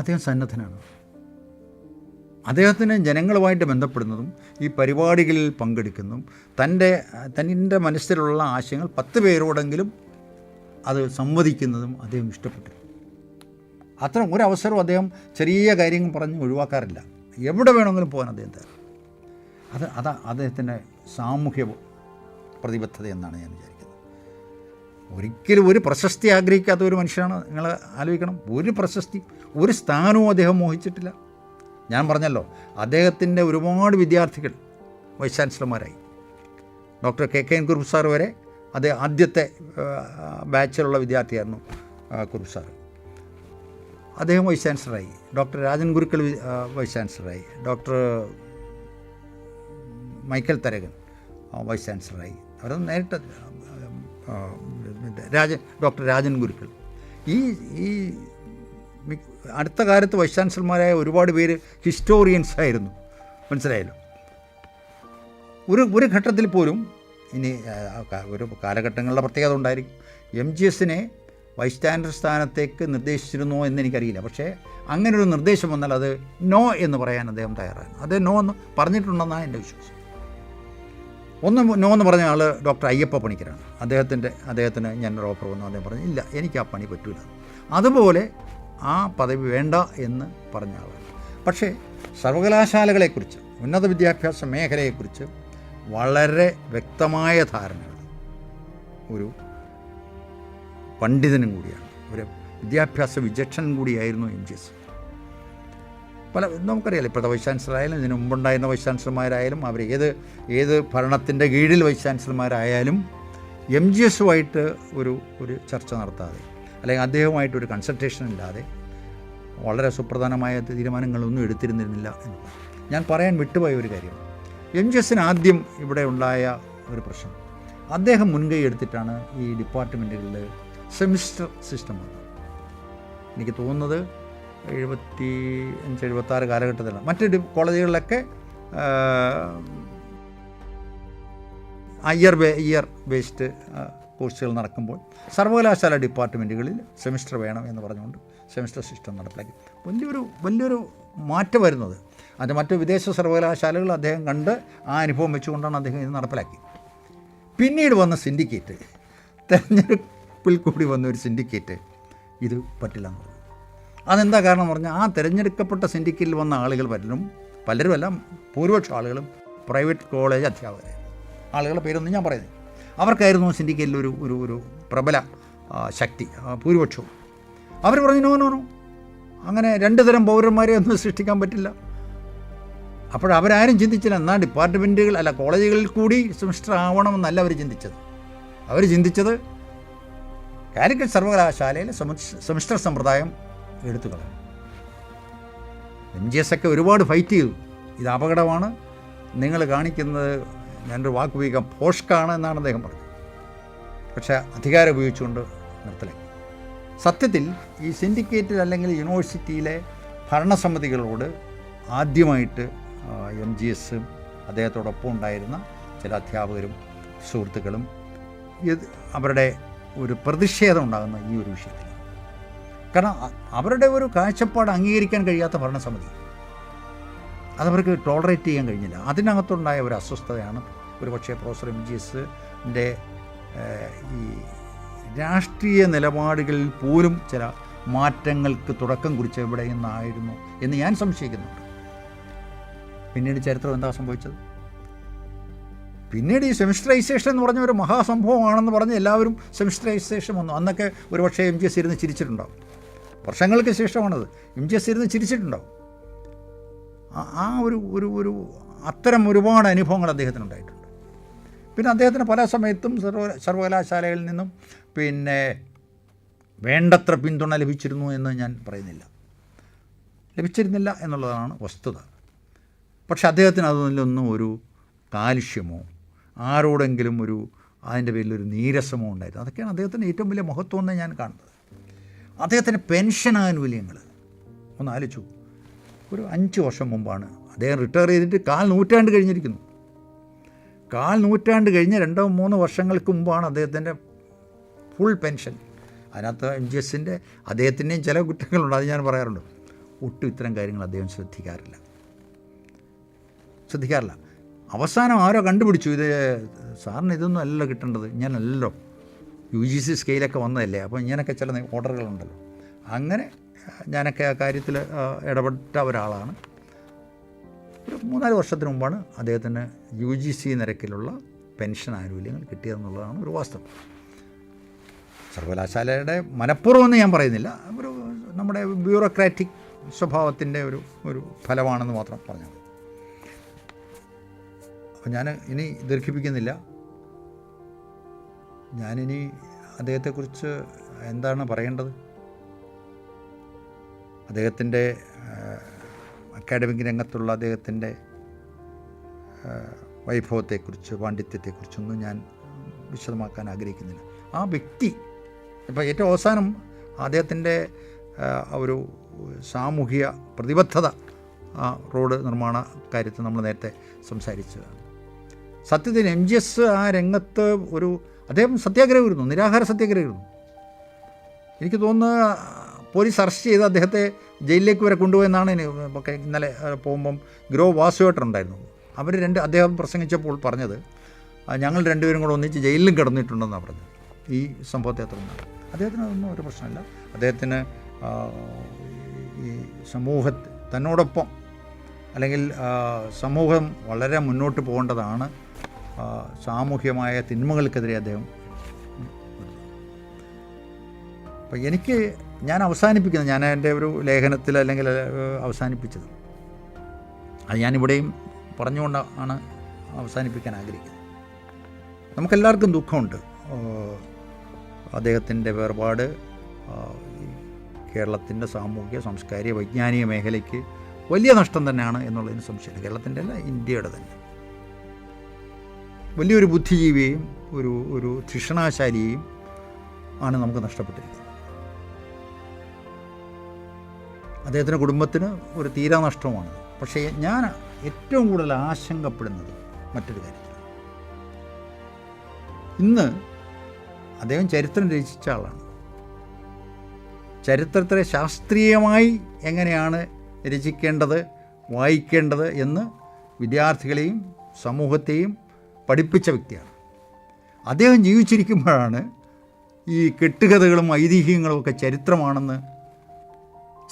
അദ്ദേഹം സന്നദ്ധനാണ്. അദ്ദേഹത്തിന് ജനങ്ങളുമായിട്ട് ബന്ധപ്പെടുന്നതും ഈ പരിപാടികളിൽ പങ്കെടുക്കുന്നതും തൻ്റെ മനസ്സിലുള്ള ആശയങ്ങൾ 10 പേരോടെങ്കിലും അത് സംവദിക്കുന്നതും അദ്ദേഹം ഇഷ്ടപ്പെട്ടു. അത്തരം ഒരവസരവും അദ്ദേഹം ചെറിയ കാര്യങ്ങൾ പറഞ്ഞ് ഒഴിവാക്കാറില്ല. എവിടെ വേണമെങ്കിലും പോകാൻ അദ്ദേഹം തയ്യാറാണ്. അദ്ദേഹത്തിൻ്റെ സാമൂഹ്യ പ്രതിബദ്ധത എന്നാണ് ഞാൻ വിചാരിക്കുന്നത്. ഒരിക്കലും ഒരു പ്രശസ്തി ആഗ്രഹിക്കാത്ത ഒരു മനുഷ്യനാണ്. നിങ്ങൾ ആലോചിക്കണം, ഒരു പ്രശസ്തി, ഒരു സ്ഥാനവും അദ്ദേഹം മോഹിച്ചിട്ടില്ല. ഞാൻ പറഞ്ഞല്ലോ, അദ്ദേഹത്തിൻ്റെ ഒരുപാട് വിദ്യാർത്ഥികൾ വൈസ് ചാൻസലർമാരായി. ഡോക്ടർ KKN കുറുപ്പ് സാർ വരെ ആദ്യത്തെ ബാച്ചിലുള്ള വിദ്യാർത്ഥിയായിരുന്നു കുറുപ്പ് സാർ. അദ്ദേഹം വൈസ് ചാൻസലറായി. ഡോക്ടർ രാജൻ ഗുരുക്കൾ വൈസ് ചാൻസലറായി. ഡോക്ടർ മൈക്കൽ തരകൻ വൈസ് ചാൻസലറായി. അവരൊന്നും നേരിട്ട് ഡോക്ടർ രാജൻ ഗുരുക്കൾ. ഈ അടുത്ത കാലത്ത് വൈസ് ചാൻസലർമാരായ ഒരുപാട് പേര് ഹിസ്റ്റോറിയൻസ് ആയിരുന്നു. മനസ്സിലായല്ലോ. ഒരു ഘട്ടത്തിൽ പോലും ഇനി ഒരു കാലഘട്ടങ്ങളുടെ പ്രത്യേകത ഉണ്ടായിരിക്കും. MGSനെ വൈസ് ചാൻസലർ സ്ഥാനത്തേക്ക് നിർദ്ദേശിച്ചിരുന്നോ എന്നെനിക്കറിയില്ല. പക്ഷേ അങ്ങനൊരു നിർദ്ദേശം വന്നാൽ അത് നോ എന്ന് പറയാൻ അദ്ദേഹം തയ്യാറാണ്. അത് നോ എന്ന് പറഞ്ഞിട്ടുണ്ടെന്നാണ് എൻ്റെ വിശ്വാസം. നോ എന്ന് പറഞ്ഞ ആൾ ഡോക്ടർ അയ്യപ്പ പണിക്കരാണ്. അദ്ദേഹത്തിന് ഞാനൊരു ഓഫർ വന്നു. അദ്ദേഹം പറഞ്ഞു, ഇല്ല, എനിക്ക് ആ പണി പറ്റില്ല. അതുപോലെ ആ പദവി വേണ്ട എന്ന് പറഞ്ഞ ആളാണ്. പക്ഷേ സർവകലാശാലകളെക്കുറിച്ച്, ഉന്നത വിദ്യാഭ്യാസ മേഖലയെക്കുറിച്ച് വളരെ വ്യക്തമായ ധാരണകൾ ഒരു പണ്ഡിതനും കൂടിയാണ്, ഒരു വിദ്യാഭ്യാസ വിചക്ഷണൻ കൂടിയായിരുന്നു MGS. നമുക്കറിയാലോ, ഇപ്പോഴത്തെ വൈസ് ചാൻസലറായാലും ഇതിനു മുമ്പുണ്ടായിരുന്ന വൈസ് ചാൻസലർമാരായാലും അവർ ഏത് ഭരണത്തിൻ്റെ കീഴിൽ വൈസ് ചാൻസലർമാരായാലും MGSുമായിട്ട് ഒരു ചർച്ച നടത്താതെ, അല്ലെങ്കിൽ അദ്ദേഹവുമായിട്ടൊരു കൺസൾട്ടേഷൻ ഇല്ലാതെ വളരെ സുപ്രധാനമായ തീരുമാനങ്ങളൊന്നും എടുത്തിരുന്നില്ല എന്നുള്ളത് ഞാൻ പറയാൻ വിട്ടുപോയ ഒരു കാര്യം. MGSന് ആദ്യം ഇവിടെ ഉണ്ടായ ഒരു പ്രശ്നം, അദ്ദേഹം മുൻകൈ എടുത്തിട്ടാണ് ഈ ഡിപ്പാർട്ട്മെൻറ്റുകളിൽ സെമിസ്റ്റർ സിസ്റ്റം വന്നത്. എനിക്ക് തോന്നുന്നത് 75-76 കാലഘട്ടത്തിലാണ്. മറ്റ് കോളേജുകളിലൊക്കെ ഇയർ ബേസ്ഡ് കോഴ്സുകൾ നടക്കുമ്പോൾ സർവകലാശാല ഡിപ്പാർട്ട്മെൻറ്റുകളിൽ സെമിസ്റ്റർ വേണം എന്ന് പറഞ്ഞുകൊണ്ട് സെമിസ്റ്റർ സിസ്റ്റം നടപ്പിലാക്കി. വലിയൊരു മാറ്റം വരുന്നത്. അത് മറ്റ് വിദേശ സർവകലാശാലകൾ അദ്ദേഹം കണ്ട് ആ അനുഭവം വെച്ചുകൊണ്ടാണ് അദ്ദേഹം ഇത് നടപ്പിലാക്കി. പിന്നീട് വന്ന സിൻഡിക്കേറ്റ്, തെരഞ്ഞെടുപ്പിൽ കൂടി വന്ന ഒരു സിൻഡിക്കേറ്റ് ഇത് പറ്റില്ല എന്ന് പറഞ്ഞു. അതെന്താ കാരണം എന്ന് പറഞ്ഞാൽ, ആ തിരഞ്ഞെടുക്കപ്പെട്ട സിൻഡിക്കേറ്റിൽ വന്ന ആളുകൾ പലരുമല്ല, ഭൂരിപക്ഷം ആളുകളും പ്രൈവറ്റ് കോളേജ് അധ്യാപകരായിരുന്നു. ആളുകളുടെ പേരൊന്നും ഞാൻ പറയുന്നത്. അവർക്കായിരുന്നു സിൻഡിക്കേറ്റിൽ ഒരു പ്രബല ശക്തി, ഭൂരിപക്ഷവും. അവർ പറഞ്ഞു, നോ, അങ്ങനെ 2 തരം പൗരന്മാരെ ഒന്നും സൃഷ്ടിക്കാൻ പറ്റില്ല. അപ്പോഴവരാരും ചിന്തിച്ചില്ല, എന്നാൽ ഡിപ്പാർട്ട്മെൻറ്റുകൾ കോളേജുകളിൽ കൂടി സെമിസ്റ്റർ ആവണമെന്നല്ല അവർ ചിന്തിച്ചത്. അവർ ചിന്തിച്ചത് കാലിക്കറ്റ് സർവകലാശാലയിലെ സെമിസ്റ്റർ സമ്പ്രദായം എടുത്തു കളയും. MGS ഒക്കെ ഒരുപാട് ഫൈറ്റ് ചെയ്തു. ഇത് അപകടമാണ്, നിങ്ങൾ കാണിക്കുന്നത്, ഞാനൊരു വാക്ക് ഉപയോഗിക്കാം, പോഷ്കാണ് എന്നാണ് അദ്ദേഹം പറഞ്ഞത്. പക്ഷേ അധികാരം ഉപയോഗിച്ചുകൊണ്ട് നിർത്തലാക്കി. സത്യത്തിൽ ഈ സിൻഡിക്കേറ്റിൽ അല്ലെങ്കിൽ യൂണിവേഴ്സിറ്റിയിലെ ഭരണസമിതികളോട് ആദ്യമായിട്ട് MGSും അദ്ദേഹത്തോടൊപ്പം ഉണ്ടായിരുന്ന ചില അധ്യാപകരും സുഹൃത്തുക്കളും അവരുടെ ഒരു പ്രതിഷേധം ഉണ്ടാകുന്ന ഈ ഒരു വിഷയത്തിൽ. കാരണം അവരുടെ ഒരു കാഴ്ചപ്പാട് അംഗീകരിക്കാൻ കഴിയാത്ത ഭരണസമിതി, അതവർക്ക് ടോളറേറ്റ് ചെയ്യാൻ കഴിഞ്ഞില്ല. അതിനകത്തുണ്ടായ ഒരു അസ്വസ്ഥതയാണ് ഒരു പക്ഷേ പ്രൊഫസർ MGSൻ്റെ ഈ രാഷ്ട്രീയ നിലപാടുകളിൽ പോലും ചില മാറ്റങ്ങൾക്ക് തുടക്കം കുറിച്ച എവിടെ നിന്നായിരുന്നു എന്ന് ഞാൻ സംശയിക്കുന്നുണ്ട്. പിന്നീട് ചരിത്രം എന്താ സംഭവിച്ചത്? പിന്നീട് ഈ സെമിസ്റ്ററൈസേഷൻ എന്ന് പറഞ്ഞ ഒരു മഹാസംഭവമാണെന്ന് പറഞ്ഞ് എല്ലാവരും സെമിസ്റ്ററൈസേഷൻ വന്നു. അന്നൊക്കെ ഒരുപക്ഷേ MGS ഇരുന്ന് ചിരിച്ചിട്ടുണ്ടാവും. വർഷങ്ങൾക്ക് ശേഷമാണത്. MGS ഇരുന്ന് ചിരിച്ചിട്ടുണ്ടാവും. ആ ഒരു ഒരു ഒരു അത്തരം ഒരുപാട് അനുഭവങ്ങൾ അദ്ദേഹത്തിനുണ്ടായിട്ടുണ്ട്. പിന്നെ അദ്ദേഹത്തിന് പല സമയത്തും സർവകലാശാലകളിൽ നിന്നും പിന്നെ വേണ്ടത്ര പിന്തുണ ലഭിച്ചിരുന്നു എന്ന് ഞാൻ പറയുന്നില്ല. ലഭിച്ചിരുന്നില്ല എന്നുള്ളതാണ് വസ്തുത. പക്ഷെ അദ്ദേഹത്തിന് അതിലൊന്നും ഒരു കാലുഷ്യമോ ആരോടെങ്കിലും അതിൻ്റെ പേരിലൊരു നീരസമോ ഉണ്ടായിരുന്നു. അതൊക്കെയാണ് അദ്ദേഹത്തിൻ്റെ ഏറ്റവും വലിയ മഹത്വം എന്ന് ഞാൻ കാണുന്നത്. അദ്ദേഹത്തിൻ്റെ പെൻഷൻ ആനുകൂല്യങ്ങൾ ഒന്ന് ആലോചിച്ചു. ഒരു 5 വർഷം മുമ്പാണ് അദ്ദേഹം റിട്ടയർ ചെയ്തിട്ട് 1/4 നൂറ്റാണ്ട് കഴിഞ്ഞിരിക്കുന്നു. 1/4 നൂറ്റാണ്ട് കഴിഞ്ഞ് 2-3 വർഷങ്ങൾക്ക് മുമ്പാണ് അദ്ദേഹത്തിൻ്റെ ഫുൾ പെൻഷൻ. അതിനകത്ത് MGSൻ്റെ അദ്ദേഹത്തിൻ്റെയും ചില കുറ്റങ്ങളുണ്ട്, അത് ഞാൻ പറയാറുണ്ട്. ഒട്ടും ഇത്തരം കാര്യങ്ങൾ അദ്ദേഹം ശ്രദ്ധിക്കാറില്ല. അവസാനം ആരോ കണ്ടുപിടിച്ചു, ഇത് സാറിന് ഇതൊന്നും അല്ലല്ലോ കിട്ടേണ്ടത്, ഞാനല്ലോ UGC സ്കെയിലൊക്കെ വന്നതല്ലേ, അപ്പോൾ ഇങ്ങനെയൊക്കെ ചില ഓർഡറുകളുണ്ടല്ലോ. അങ്ങനെ ഞാനൊക്കെ ആ കാര്യത്തിൽ ഇടപെട്ട ഒരാളാണ്. ഒരു 3-4 വർഷത്തിന് മുമ്പാണ് അദ്ദേഹത്തിന് UGC നിരക്കിലുള്ള പെൻഷൻ ആനുകൂല്യങ്ങൾ കിട്ടിയതെന്നുള്ളതാണ് ഒരു വാസ്തവം. സർവകലാശാലയുടെ മനഃപൂർവ്വമെന്ന് ഞാൻ പറയുന്നില്ല, നമ്മുടെ ബ്യൂറോക്രാറ്റിക് സ്വഭാവത്തിൻ്റെ ഒരു ഫലമാണെന്ന് മാത്രം പറഞ്ഞാൽ മതി. അപ്പോൾ ഞാൻ ഇനി ദീർഘിപ്പിക്കുന്നില്ല. ഞാനിനി അദ്ദേഹത്തെക്കുറിച്ച് എന്താണ് പറയേണ്ടത്? അദ്ദേഹത്തിൻ്റെ അക്കാഡമിക് രംഗത്തുള്ള അദ്ദേഹത്തിൻ്റെ വൈഭവത്തെക്കുറിച്ച്, പാണ്ഡിത്യത്തെക്കുറിച്ചൊന്നും ഞാൻ വിശദമാക്കാൻ ആഗ്രഹിക്കുന്നില്ല. ആ വ്യക്തി ഇപ്പോൾ ഏറ്റവും അവസാനം അദ്ദേഹത്തിൻ്റെ ഒരു സാമൂഹിക പ്രതിബദ്ധത, റോഡ് നിർമ്മാണ കാര്യത്തിൽ നമ്മൾ നേരത്തെ സംസാരിച്ചതാണ്. സത്യത്തിൽ MGS ആ രംഗത്ത് അദ്ദേഹം സത്യാഗ്രഹമായിരുന്നു, നിരാഹാര സത്യാഗ്രഹമായിരുന്നു. എനിക്ക് തോന്നുന്നു പോലീസ് അറസ്റ്റ് ചെയ്ത് അദ്ദേഹത്തെ ജയിലിലേക്ക് വരെ കൊണ്ടുപോയെന്നാണ് ഒക്കെ ഇന്നലെ പോകുമ്പം വാസുവേട്ടനുണ്ടായിരുന്നു. അദ്ദേഹം പ്രസംഗിച്ചപ്പോൾ പറഞ്ഞത്, ഞങ്ങൾ 2 പേരും കൂടെ ഒന്നിച്ച് ജയിലിലും കിടന്നിട്ടുണ്ടെന്നാണ് പറഞ്ഞത്. ഈ സംഭവത്തെ തുടർന്നാണ്. അദ്ദേഹത്തിന് അതൊന്നും ഒരു പ്രശ്നമില്ല. അദ്ദേഹത്തിന് ഈ തന്നോടൊപ്പം അല്ലെങ്കിൽ സമൂഹം വളരെ മുന്നോട്ട് പോകേണ്ടതാണ്. സാമൂഹ്യമായ തിന്മകൾക്കെതിരെ അദ്ദേഹം. അപ്പം ഞാൻ അവസാനിപ്പിക്കുന്നത്, ഞാൻ എൻ്റെ ഒരു ലേഖനത്തിൽ അല്ലെങ്കിൽ അവസാനിപ്പിച്ചത്, അത് ഞാനിവിടെയും പറഞ്ഞുകൊണ്ടാണ് അവസാനിപ്പിക്കാൻ ആഗ്രഹിക്കുന്നത്. നമുക്കെല്ലാവർക്കും ദുഃഖമുണ്ട്. അദ്ദേഹത്തിൻ്റെ വേർപാട് കേരളത്തിൻ്റെ സാമൂഹിക, സാംസ്കാരിക, വൈജ്ഞാനിക മേഖലയ്ക്ക് വലിയ നഷ്ടം തന്നെയാണ് എന്നുള്ളതിന് സംശയമില്ല. കേരളത്തിൻ്റെ അല്ല, ഇന്ത്യയുടെ തന്നെ. വലിയൊരു ബുദ്ധിജീവിയെയും ഒരു ധിഷണാശാലിയെയും ആണ് നമുക്ക് നഷ്ടപ്പെട്ടിരിക്കുന്നത്. അദ്ദേഹത്തിൻ്റെ കുടുംബത്തിന് ഒരു തീരാനഷ്ടവുമാണ്. പക്ഷേ ഞാൻ ഏറ്റവും കൂടുതൽ ആശങ്കപ്പെടുന്നത് മറ്റൊരു കാര്യത്തിലാണ്. ഇന്ന് അദ്ദേഹം ചരിത്രം രചിച്ച ആളാണ്. ചരിത്രത്തെ ശാസ്ത്രീയമായി എങ്ങനെയാണ് രചിക്കേണ്ടത്, വായിക്കേണ്ടത് എന്ന് വിദ്യാർത്ഥികളെയും സമൂഹത്തെയും പഠിപ്പിച്ച വ്യക്തിയാണ്. അദ്ദേഹം ജീവിച്ചിരിക്കുമ്പോഴാണ് ഈ കെട്ടുകഥകളും ഐതിഹ്യങ്ങളും ഒക്കെ ചരിത്രമാണെന്ന്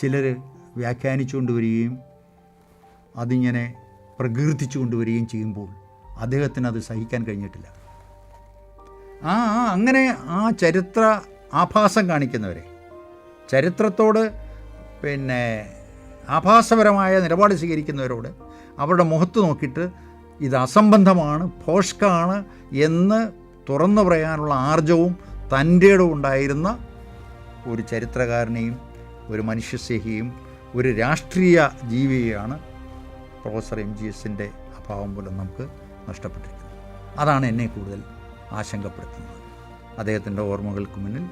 ചിലർ വ്യാഖ്യാനിച്ചു കൊണ്ടുവരികയും അതിങ്ങനെ പ്രകീർത്തിച്ചു കൊണ്ടുവരികയും ചെയ്യുമ്പോൾ അദ്ദേഹത്തിന് അത് സഹിക്കാൻ കഴിഞ്ഞിട്ടില്ല. അങ്ങനെ ആ ചരിത്ര ആഭാസം കാണിക്കുന്നവരെ, ചരിത്രത്തോട് ആഭാസപരമായ നിലപാട് സ്വീകരിക്കുന്നവരോട് അവരുടെ മുഖത്ത് നോക്കിയിട്ട് ഇത് അസംബന്ധമാണ്, ഭോഷ്കാണ് എന്ന് തുറന്നു പറയാനുള്ള ആർജവും തൻ്റെയും ഉണ്ടായിരുന്ന ഒരു ചരിത്രകാരനെയും ഒരു മനുഷ്യസ്നേഹിയും ഒരു രാഷ്ട്രീയ ജീവിയെയാണ് പ്രൊഫസർ MGSൻ്റെ അഭാവം മൂലം നമുക്ക് നഷ്ടപ്പെട്ടിരിക്കുന്നത്. അതാണ് എന്നെ കൂടുതൽ ആശങ്കപ്പെടുത്തുന്നത്. അദ്ദേഹത്തിൻ്റെ ഓർമ്മകൾക്ക് മുന്നിൽ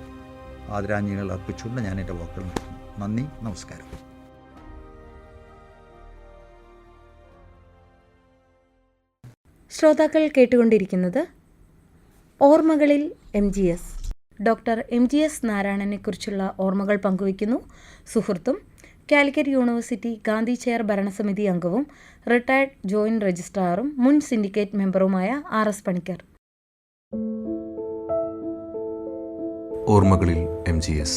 ആദരാഞ്ജലികൾ അർപ്പിച്ചുകൊണ്ട് ഞാൻ എൻ്റെ വാക്കുകൾ നിർത്തുന്നു. നന്ദി, നമസ്കാരം. ശ്രോതാക്കൾ കേട്ടുകൊണ്ടിരിക്കുന്നത് ഓർമ്മകളിൽ MGS. ഡോക്ടർ MGS നാരായണനെക്കുറിച്ചുള്ള ഓർമ്മകൾ പങ്കുവയ്ക്കുന്നു സുഹൃത്തും കാലിക്കറ്റ് യൂണിവേഴ്സിറ്റി ഗാന്ധി ചെയർ ഭരണസമിതി അംഗവും റിട്ടയർഡ് ജോയിന്റ് രജിസ്ട്രാറും മുൻ സിൻഡിക്കേറ്റ് മെമ്പറുമായ RS പണിക്കർ. ഓർമ്മകളിൽ MGS.